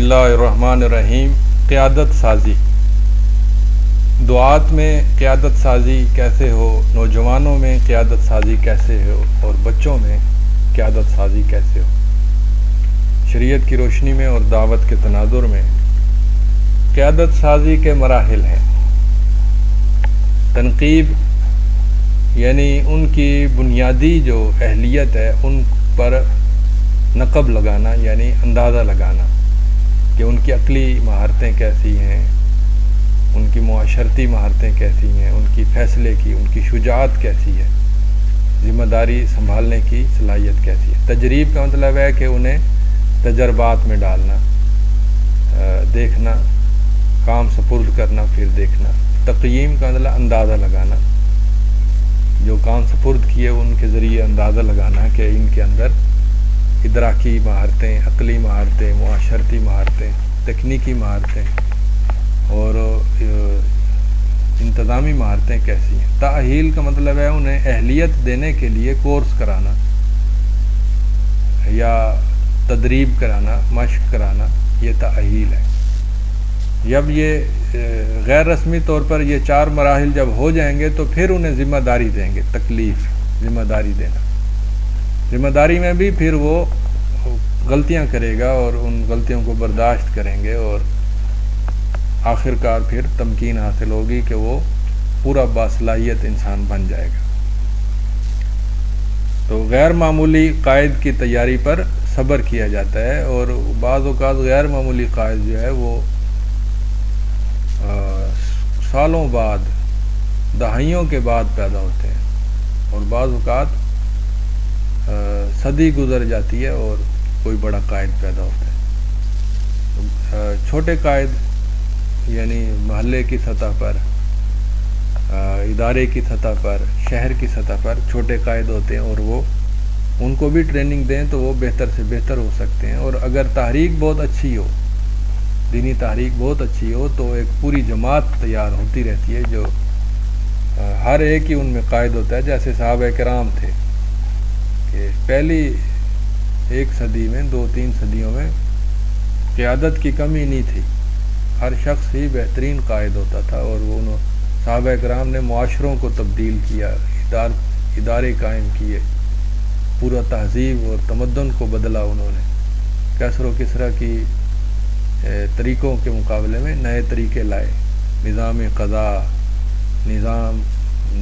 اللہ الرحمن الرحیم۔ قیادت سازی، دعات میں قیادت سازی کیسے ہو، نوجوانوں میں قیادت سازی کیسے ہو اور بچوں میں قیادت سازی کیسے ہو۔ شریعت کی روشنی میں اور دعوت کے تناظر میں قیادت سازی کے مراحل ہیں۔ تنقیب یعنی ان کی بنیادی جو اہلیت ہے ان پر نقب لگانا، یعنی اندازہ لگانا کہ ان کی عقلی مہارتیں کیسی ہیں، ان کی معاشرتی مہارتیں کیسی ہیں، ان کی فیصلے کی، ان کی شجاعت کیسی ہے، ذمہ داری سنبھالنے کی صلاحیت کیسی ہے۔ تجریب کا مطلب ہے کہ انہیں تجربات میں ڈالنا، دیکھنا، کام سپرد کرنا پھر دیکھنا۔ تقییم کا مطلب اندازہ لگانا، جو کام سپرد کیے ان کے ذریعے اندازہ لگانا کہ ان کے اندر ادراکی مہارتیں، عقلی مہارتیں، معاشرتی مہارتیں، تکنیکی مہارتیں اور انتظامی مہارتیں کیسی ہیں۔ تأہیل کا مطلب ہے انہیں اہلیت دینے کے لیے کورس کرانا یا تدریب کرانا، مشق کرانا، یہ تأہیل ہے۔ جب یہ غیر رسمی طور پر یہ 4 مراحل جب ہو جائیں گے تو پھر انہیں ذمہ داری دیں گے۔ تکلیف، ذمہ داری دینا، ذمہ داری میں بھی پھر وہ غلطیاں کرے گا اور ان غلطیوں کو برداشت کریں گے اور آخر کار پھر تمکین حاصل ہوگی کہ وہ پورا باصلاحیت انسان بن جائے گا۔ تو غیر معمولی قائد کی تیاری پر صبر کیا جاتا ہے، اور بعض اوقات غیر معمولی قائد جو ہے وہ سالوں بعد، دہائیوں کے بعد پیدا ہوتے ہیں، اور بعض اوقات صدی گزر جاتی ہے اور کوئی بڑا قائد پیدا ہوتا ہے۔ چھوٹے قائد یعنی محلے کی سطح پر، ادارے کی سطح پر، شہر کی سطح پر چھوٹے قائد ہوتے ہیں، اور وہ ان کو بھی ٹریننگ دیں تو وہ بہتر سے بہتر ہو سکتے ہیں۔ اور اگر تحریک بہت اچھی ہو، دینی تحریک بہت اچھی ہو، تو ایک پوری جماعت تیار ہوتی رہتی ہے جو ہر ایک ہی ان میں قائد ہوتا ہے۔ جیسے صحابہ کرام تھے کہ پہلی 1 صدی میں، 2-3 صدیوں میں قیادت کی کمی نہیں تھی، ہر شخص ہی بہترین قائد ہوتا تھا، اور وہ صحابہ کرام نے معاشروں کو تبدیل کیا، ادارے قائم کیے، پورا تہذیب اور تمدن کو بدلا انہوں نے۔ کیسر و کسریٰ کی طریقوں کے مقابلے میں نئے طریقے لائے، نظام قضاء، نظام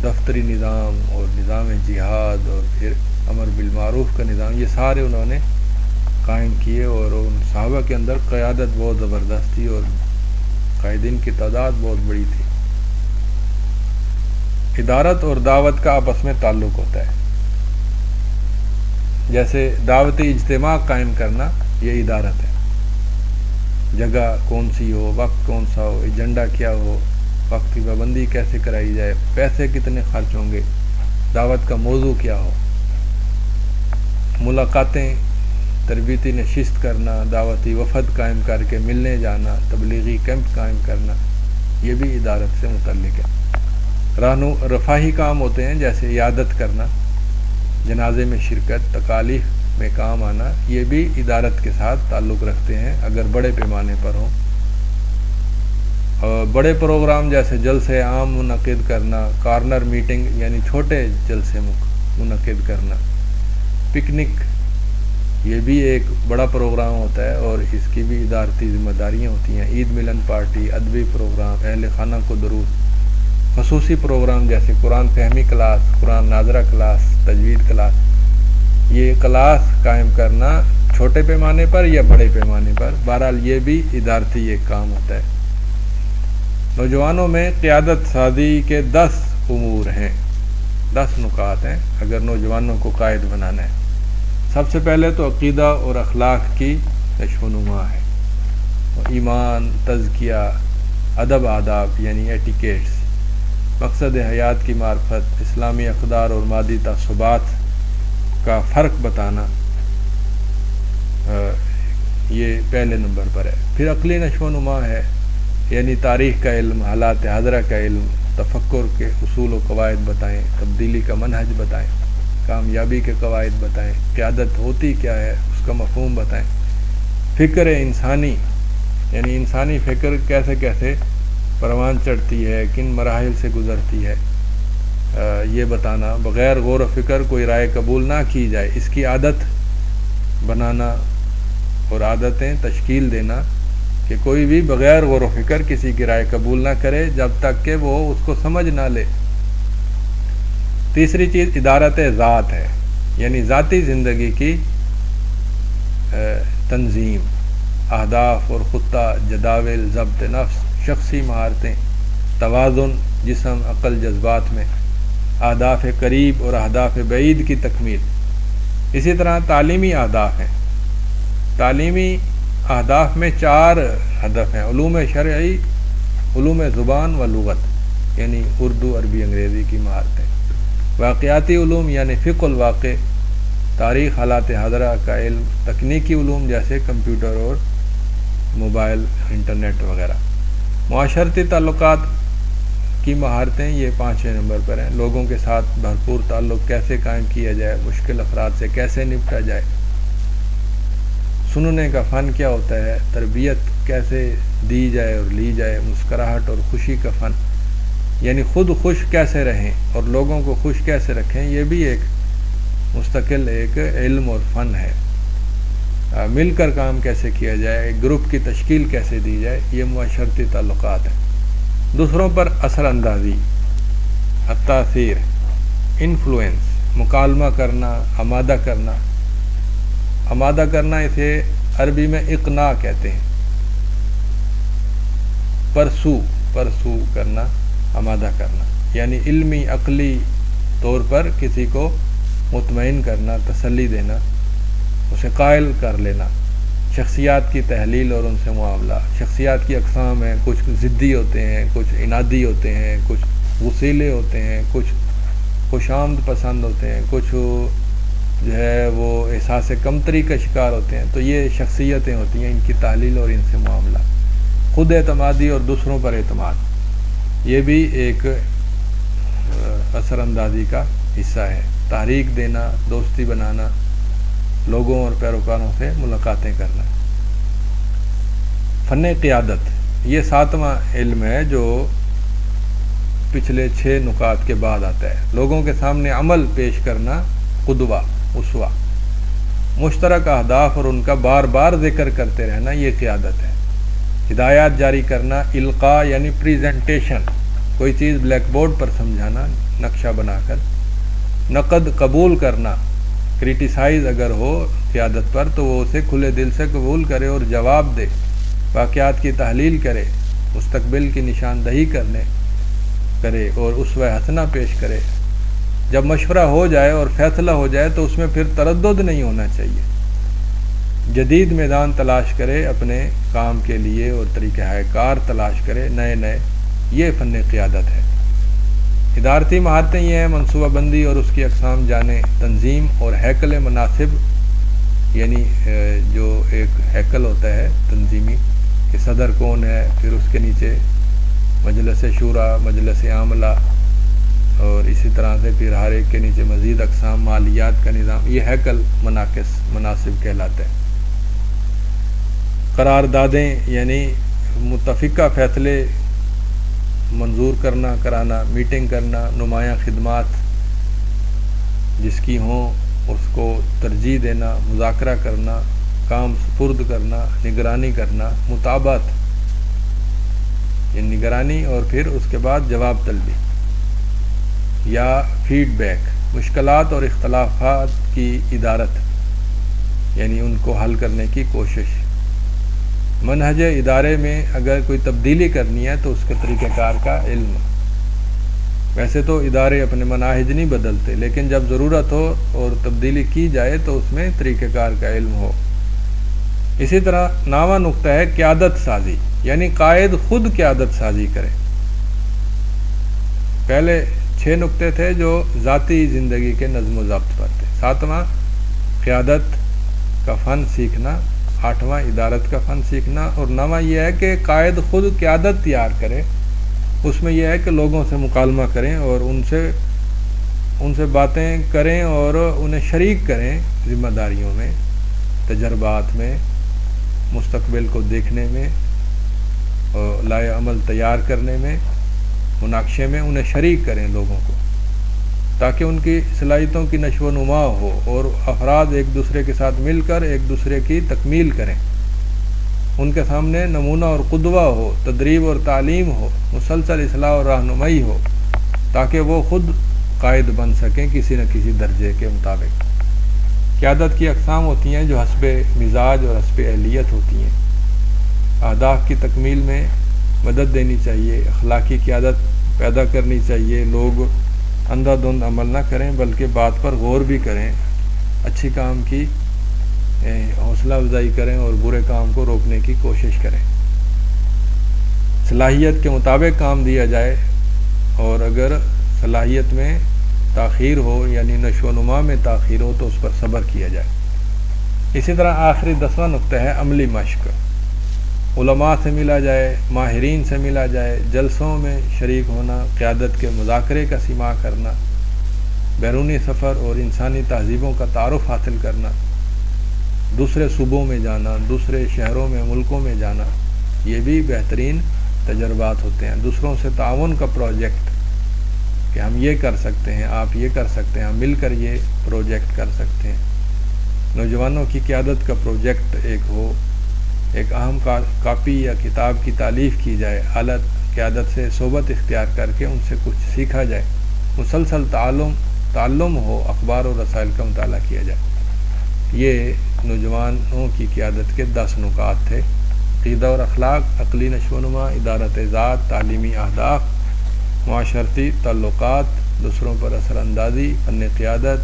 دفتری نظام اور نظام جہاد اور پھر امر بالمعروف کا نظام، یہ سارے انہوں نے قائم کیے، اور ان صحابہ کے اندر قیادت بہت زبردست تھی اور قائدین کی تعداد بہت بڑی تھی۔ ادارت اور دعوت کا آپس میں تعلق ہوتا ہے۔ جیسے دعوتی اجتماع قائم کرنا یہ ادارت ہے، جگہ کون سی ہو، وقت کون سا ہو، ایجنڈا کیا ہو، وقت کی پابندی کیسے کرائی جائے، پیسے کتنے خرچ ہوں گے، دعوت کا موضوع کیا ہو، ملاقاتیں، تربیتی نشست کرنا، دعوتی وفد قائم کر کے ملنے جانا، تبلیغی کیمپ قائم کرنا، یہ بھی ادارت سے متعلق ہے۔ رفاہی کام ہوتے ہیں جیسے عیادت کرنا، جنازے میں شرکت، تکالیف میں کام آنا، یہ بھی ادارت کے ساتھ تعلق رکھتے ہیں اگر بڑے پیمانے پر ہوں۔ بڑے پروگرام جیسے جلسے عام منعقد کرنا، کارنر میٹنگ یعنی چھوٹے جلسے منعقد کرنا، پکنک، یہ بھی ایک بڑا پروگرام ہوتا ہے اور اس کی بھی ادارتی ذمہ داریاں ہوتی ہیں۔ عید ملن پارٹی، ادبی پروگرام، اہل خانہ کو دروس، خصوصی پروگرام جیسے قرآن فہمی کلاس، قرآن ناظرہ کلاس، تجوید کلاس، یہ کلاس قائم کرنا چھوٹے پیمانے پر یا بڑے پیمانے پر، بہرحال یہ بھی ادارتی ایک کام ہوتا ہے۔ نوجوانوں میں قیادت سازی کے 10 امور ہیں، 10 نکات ہیں اگر نوجوانوں کو قائد بنانا ہے۔ سب سے پہلے تو عقیدہ اور اخلاق کی نشو و نما ہے، ایمان، تزکیہ، ادب آداب یعنی ایٹیکیٹس، مقصد حیات کی معرفت، اسلامی اقدار اور مادی تعصبات کا فرق بتانا، یہ پہلے نمبر پر ہے۔ پھر عقلی نشو و نما ہے، یعنی تاریخ کا علم، حالات حاضرہ کا علم، تفکر کے اصول و قواعد بتائیں، تبدیلی کا منہج بتائیں، کامیابی کے قواعد بتائیں، قیادت ہوتی کیا ہے اس کا مفہوم بتائیں، فکر انسانی یعنی انسانی فکر کیسے کیسے پروان چڑھتی ہے، کن مراحل سے گزرتی ہے، یہ بتانا، بغیر غور و فکر کوئی رائے قبول نہ کی جائے، اس کی عادت بنانا اور عادتیں تشکیل دینا کہ کوئی بھی بغیر غور و فکر کسی کی رائے قبول نہ کرے جب تک کہ وہ اس کو سمجھ نہ لے۔ تیسری چیز ادارت ذات ہے، یعنی ذاتی زندگی کی تنظیم، اہداف اور خطہ، جداول، ضبط نفس، شخصی مہارتیں، توازن جسم، عقل، جذبات میں، اہداف قریب اور اہداف بعید کی تکمیل۔ اسی طرح تعلیمی اہداف ہیں۔ تعلیمی اہداف میں 4 ہدف ہیں: علوم شرعی، علوم زبان و لغت، یعنی اردو، عربی، انگریزی کی مہارتیں، واقعاتی علوم یعنی فقہ الواقع، تاریخ، حالات حاضرہ کا علم، تکنیکی علوم جیسے کمپیوٹر اور موبائل، انٹرنیٹ وغیرہ، معاشرتی تعلقات کی مہارتیں، یہ 5ویں نمبر پر ہیں۔ لوگوں کے ساتھ بھرپور تعلق کیسے قائم کیا جائے، مشکل افراد سے کیسے نپٹا جائے، سننے کا فن کیا ہوتا ہے، تربیت کیسے دی جائے اور لی جائے، مسکراہٹ اور خوشی کا فن، یعنی خود خوش کیسے رہیں اور لوگوں کو خوش کیسے رکھیں، یہ بھی ایک مستقل ایک علم اور فن ہے۔ مل کر کام کیسے کیا جائے، ایک گروپ کی تشکیل کیسے دی جائے، یہ معاشرتی تعلقات ہیں۔ دوسروں پر اثر اندازی، التاثیر، انفلوئنس، مکالمہ کرنا، آمادہ کرنا۔ آمادہ کرنا اسے عربی میں اقناع کہتے ہیں، پرسو کرنا، آمادہ کرنا، یعنی علمی عقلی طور پر کسی کو مطمئن کرنا، تسلی دینا، اسے قائل کر لینا۔ شخصیات کی تحلیل اور ان سے معاملہ۔ شخصیات کی اقسام ہیں، کچھ ضدی ہوتے ہیں، کچھ عنادی ہوتے ہیں، کچھ غصیلے ہوتے ہیں، کچھ خوش آمد پسند ہوتے ہیں، کچھ جو ہے وہ احساس کمتری کا شکار ہوتے ہیں۔ تو یہ شخصیتیں ہوتی ہیں، ان کی تحلیل اور ان سے معاملہ۔ خود اعتمادی اور دوسروں پر اعتماد، یہ بھی ایک اثر اندازی کا حصہ ہے۔ تحریک دینا، دوستی بنانا، لوگوں اور پیروکاروں سے ملاقاتیں کرنا۔ فن قیادت، یہ 7واں علم ہے جو پچھلے 6 نکات کے بعد آتا ہے۔ لوگوں کے سامنے عمل پیش کرنا، قدوہ، اسوہ، مشترک اہداف اور ان کا بار بار ذکر کرتے رہنا، یہ قیادت ہے۔ ہدایات جاری کرنا، القاء یعنی پریزنٹیشن، کوئی چیز بلیک بورڈ پر سمجھانا نقشہ بنا کر۔ نقد قبول کرنا، کریٹیسائز اگر ہو قیادت پر تو وہ اسے کھلے دل سے قبول کرے اور جواب دے، واقعات کی تحلیل کرے، مستقبل کی نشاندہی کرے اور اسوہ حسنہ پیش کرے۔ جب مشورہ ہو جائے اور فیصلہ ہو جائے تو اس میں پھر تردد نہیں ہونا چاہیے۔ جدید میدان تلاش کرے اپنے کام کے لیے اور طریقہ کار تلاش کرے نئے، یہ فن قیادت ہے۔ ادارتی مہارتیں یہ ہیں: منصوبہ بندی اور اس کی اقسام جانے، تنظیم اور ہیکل مناسب، یعنی جو ایک ہیکل ہوتا ہے تنظیمی کہ صدر کون ہے، پھر اس کے نیچے مجلس شورا، مجلس عاملہ، اور اسی طرح سے پھر ہر ایک کے نیچے مزید اقسام، مالیات کا نظام، یہ ہیکل مناسب کہلاتا ہے۔ قراردادیں یعنی متفقہ فیصلے منظور کرنا، کرانا، میٹنگ کرنا، نمایاں خدمات جس کی ہوں اس کو ترجیح دینا، مذاکرہ کرنا، کام سپرد کرنا، نگرانی کرنا، مطابقت یعنی نگرانی اور پھر اس کے بعد جواب طلبی یا فیڈ بیک، مشکلات اور اختلافات کی ادارت یعنی ان کو حل کرنے کی کوشش۔ منہج ادارے میں اگر کوئی تبدیلی کرنی ہے تو اس کے طریقہ کار کا علم۔ ویسے تو ادارے اپنے مناہج نہیں بدلتے، لیکن جب ضرورت ہو اور تبدیلی کی جائے تو اس میں طریقہ کار کا علم ہو۔ اسی طرح 9واں نقطہ ہے قیادت سازی، یعنی قائد خود قیادت سازی کرے۔ پہلے 6 نقطے تھے جو ذاتی زندگی کے نظم و ضبط پر تھے۔ 7واں قیادت کا فن سیکھنا، 8واں ادارت کا فن سیکھنا، اور 9واں یہ ہے کہ قائد خود قیادت تیار کرے۔ اس میں یہ ہے کہ لوگوں سے مکالمہ کریں اور ان سے باتیں کریں اور انہیں شریک کریں ذمہ داریوں میں، تجربات میں، مستقبل کو دیکھنے میں، لائے عمل تیار کرنے میں، مناقشے میں انہیں شریک کریں لوگوں کو، تاکہ ان کی صلاحیتوں کی نشو و نما ہو اور افراد ایک دوسرے کے ساتھ مل کر ایک دوسرے کی تکمیل کریں، ان کے سامنے نمونہ اور قدوہ ہو، تدریب اور تعلیم ہو، مسلسل اصلاح اور رہنمائی ہو، تاکہ وہ خود قائد بن سکیں کسی نہ کسی درجے کے مطابق۔ قیادت کی اقسام ہوتی ہیں جو حسب مزاج اور حسب اہلیت ہوتی ہیں۔ اہداف کی تکمیل میں مدد دینی چاہیے، اخلاقی قیادت پیدا کرنی چاہیے، لوگ اندھا دھند عمل نہ کریں بلکہ بات پر غور بھی کریں، اچھی کام کی حوصلہ افزائی کریں اور برے کام کو روکنے کی کوشش کریں۔ صلاحیت کے مطابق کام دیا جائے، اور اگر صلاحیت میں تاخیر ہو یعنی نشو و نما میں تاخیر ہو تو اس پر صبر کیا جائے۔ اسی طرح آخری 10واں نقطہ ہے عملی مشق۔ علماء سے ملا جائے، ماہرین سے ملا جائے، جلسوں میں شریک ہونا، قیادت کے مذاکرے کا سماع کرنا، بیرونی سفر اور انسانی تہذیبوں کا تعارف حاصل کرنا، دوسرے صوبوں میں جانا، دوسرے شہروں میں، ملکوں میں جانا، یہ بھی بہترین تجربات ہوتے ہیں۔ دوسروں سے تعاون کا پروجیکٹ کہ ہم یہ کر سکتے ہیں، آپ یہ کر سکتے ہیں، ہم مل کر یہ پروجیکٹ کر سکتے ہیں۔ نوجوانوں کی قیادت کا پروجیکٹ ایک ہو، ایک اہم کاپی یا کتاب کی تالیف کی جائے، اعلیٰ قیادت سے صحبت اختیار کر کے ان سے کچھ سیکھا جائے، مسلسل تعلم ہو، اخبار و رسائل کا مطالعہ کیا جائے۔ یہ نوجوانوں کی قیادت کے 10 نکات تھے۔ عقیدہ اور اخلاق، عقلی نشو و نما، ادارت ذات، تعلیمی اہداف، معاشرتی تعلقات، دوسروں پر اثر اندازی، فن قیادت،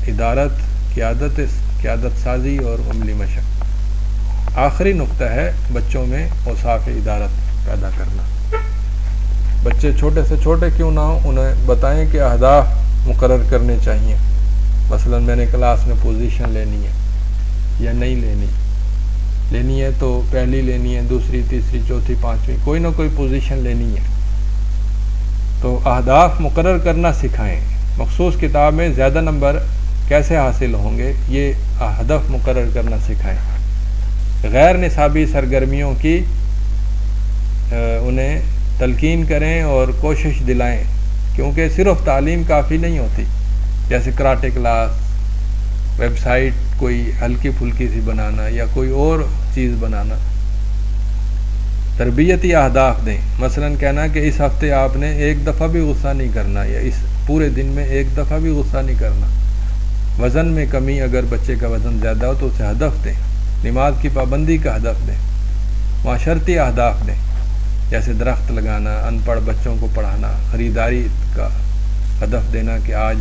ادارت، قیادت سازی اور عملی مشق۔ آخری نقطہ ہے بچوں میں اوصاف ادارت پیدا کرنا۔ بچے چھوٹے سے چھوٹے کیوں نہ ہوں، انہیں بتائیں کہ اہداف مقرر کرنے چاہیے۔ مثلا میں نے کلاس میں پوزیشن لینی ہے یا نہیں لینی ہے تو پہلی لینی ہے، دوسری، تیسری، چوتھی، پانچویں، کوئی نہ کوئی پوزیشن لینی ہے، تو اہداف مقرر کرنا سکھائیں۔ مخصوص کتاب میں زیادہ نمبر کیسے حاصل ہوں گے، یہ ہدف مقرر کرنا سکھائیں۔ غیر نصابی سرگرمیوں کی انہیں تلقین کریں اور کوشش دلائیں، کیونکہ صرف تعلیم کافی نہیں ہوتی، جیسے کراٹے کلاس، ویب سائٹ کوئی ہلکی پھلکی سی بنانا یا کوئی اور چیز بنانا۔ تربیتی اہداف دیں، مثلا کہنا کہ اس ہفتے آپ نے ایک دفعہ بھی غصہ نہیں کرنا، یا اس پورے دن میں ایک دفعہ بھی غصہ نہیں کرنا۔ وزن میں کمی، اگر بچے کا وزن زیادہ ہو تو اسے ہدف دیں۔ نماز کی پابندی کا ہدف دیں۔ معاشرتی اہداف دیں، جیسے درخت لگانا، ان پڑھ بچوں کو پڑھانا، خریداری کا ہدف دینا کہ آج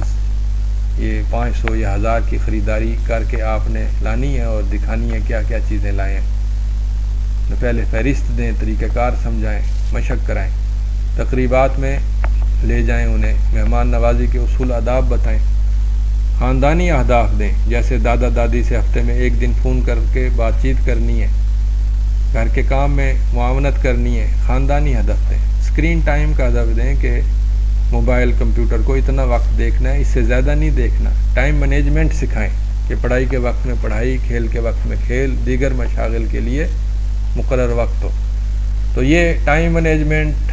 یہ 500 یا 1000 کی خریداری کر کے آپ نے لانی ہے اور دکھانی ہے کیا کیا چیزیں لائے ہیں۔ پہلے فہرست دیں، طریقہ کار سمجھائیں، مشق کرائیں، تقریبات میں لے جائیں، انہیں مہمان نوازی کے اصول آداب بتائیں۔ خاندانی اہداف دیں، جیسے دادا دادی سے ہفتے میں ایک دن فون کر کے بات چیت کرنی ہے، گھر کے کام میں معاونت کرنی ہے۔ خاندانی ہدف دیں۔ اسکرین ٹائم کا ہدف دیں کہ موبائل کمپیوٹر کو اتنا وقت دیکھنا ہے، اس سے زیادہ نہیں دیکھنا۔ ٹائم مینجمنٹ سکھائیں کہ پڑھائی کے وقت میں پڑھائی، کھیل کے وقت میں کھیل، دیگر مشاغل کے لیے مقرر وقت ہو۔ تو یہ ٹائم مینجمنٹ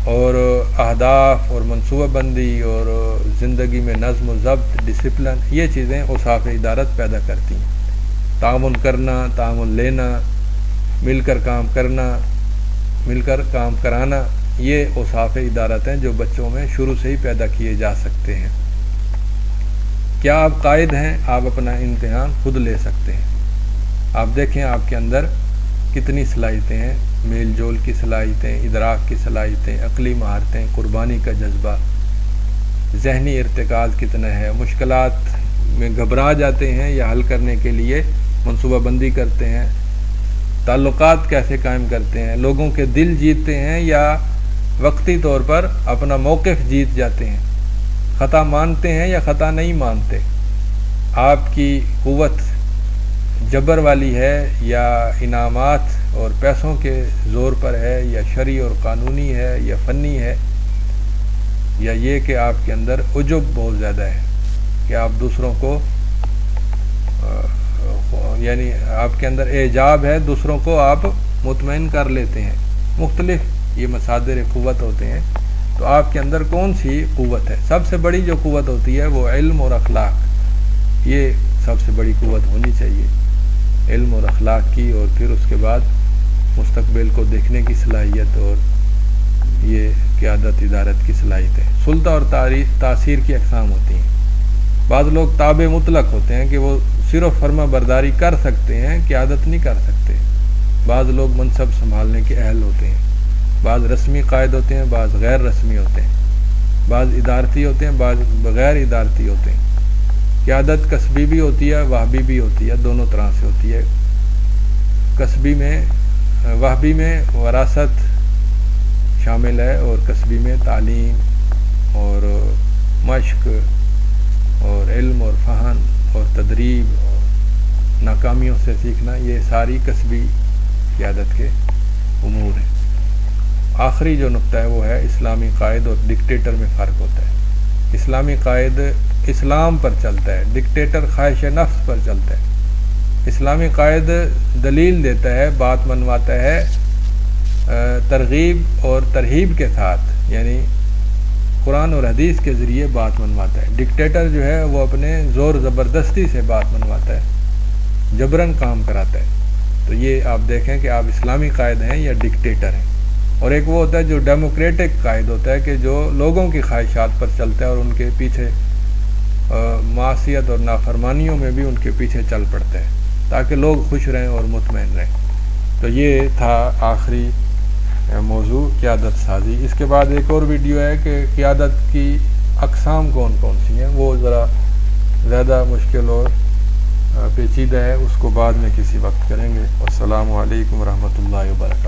اور اہداف اور منصوبہ بندی اور زندگی میں نظم و ضبط، ڈسپلن، یہ چیزیں اوصاف ادارت پیدا کرتی ہیں۔ تعاون کرنا، تعاون لینا، مل کر کام کرنا، مل کر کام کرانا، یہ اوصاف ادارت ہیں جو بچوں میں شروع سے ہی پیدا کیے جا سکتے ہیں۔ کیا آپ قائد ہیں؟ آپ اپنا امتحان خود لے سکتے ہیں۔ آپ دیکھیں آپ کے اندر کتنی صلاحیتیں ہیں، میل جول کی صلاحیتیں، ادراک کی صلاحیتیں، عقلی مہارتیں، قربانی کا جذبہ، ذہنی ارتکاز کتنا ہے، مشکلات میں گھبرا جاتے ہیں یا حل کرنے کے لیے منصوبہ بندی کرتے ہیں، تعلقات کیسے قائم کرتے ہیں، لوگوں کے دل جیتتے ہیں یا وقتی طور پر اپنا موقف جیت جاتے ہیں، خطا مانتے ہیں یا خطا نہیں مانتے، آپ کی قوت جبر والی ہے یا انعامات اور پیسوں کے زور پر ہے، یا شرعی اور قانونی ہے، یا فنی ہے، یا یہ کہ آپ کے اندر عجب بہت زیادہ ہے کہ آپ دوسروں کو یعنی آپ کے اندر اعجاب ہے، دوسروں کو آپ مطمئن کر لیتے ہیں. مختلف یہ مصادر قوت ہوتے ہیں. تو آپ کے اندر کون سی قوت ہے؟ سب سے بڑی جو قوت ہوتی ہے وہ علم اور اخلاق. یہ سب سے بڑی قوت ہونی چاہیے، علم اور اخلاق کی. اور پھر اس کے بعد مستقبل کو دیکھنے کی صلاحیت اور یہ قیادت ادارت کی صلاحیت ہے. سلطہ اور تاثیر کی اقسام ہوتی ہیں. بعض لوگ تابع مطلق ہوتے ہیں کہ وہ صرف فرما برداری کر سکتے ہیں، قیادت نہیں کر سکتے. بعض لوگ منصب سنبھالنے کے اہل ہوتے ہیں. بعض رسمی قائد ہوتے ہیں، بعض غیر رسمی ہوتے ہیں. بعض ادارتی ہوتے ہیں، بعض بغیر ادارتی ہوتے ہیں. قیادت کسبی بھی ہوتی ہے، وہبی بھی ہوتی ہے، دونوں طرح سے ہوتی ہے. کسبی میں وہبی میں وراثت شامل ہے، اور کسبی میں تعلیم اور مشق اور علم اور فہم اور تدریب اور ناکامیوں سے سیکھنا، یہ ساری کسبی قیادت کے امور ہیں. آخری جو نقطہ ہے وہ ہے اسلامی قائد اور ڈکٹیٹر میں فرق ہوتا ہے. اسلامی قائد اسلام پر چلتا ہے، ڈکٹیٹر خواہش نفس پر چلتا ہے. اسلامی قائد دلیل دیتا ہے، بات منواتا ہے ترغیب اور ترہیب کے ساتھ، یعنی قرآن اور حدیث کے ذریعے بات منواتا ہے. ڈکٹیٹر جو ہے وہ اپنے زور زبردستی سے بات منواتا ہے، جبراً کام کراتا ہے. تو یہ آپ دیکھیں کہ آپ اسلامی قائد ہیں یا ڈکٹیٹر ہیں. اور ایک وہ ہوتا ہے جو ڈیموکریٹک قائد ہوتا ہے، کہ جو لوگوں کی خواہشات پر چلتا ہے اور ان کے پیچھے معصیت اور نافرمانیوں میں بھی ان کے پیچھے چل پڑتا ہے تاکہ لوگ خوش رہیں اور مطمئن رہیں. تو یہ تھا آخری موضوع قیادت سازی. اس کے بعد ایک اور ویڈیو ہے کہ قیادت کی اقسام کون کون سی ہیں، وہ ذرا زیادہ مشکل اور پیچیدہ ہے، اس کو بعد میں کسی وقت کریں گے. السلام علیکم ورحمۃ اللہ وبرکاتہ.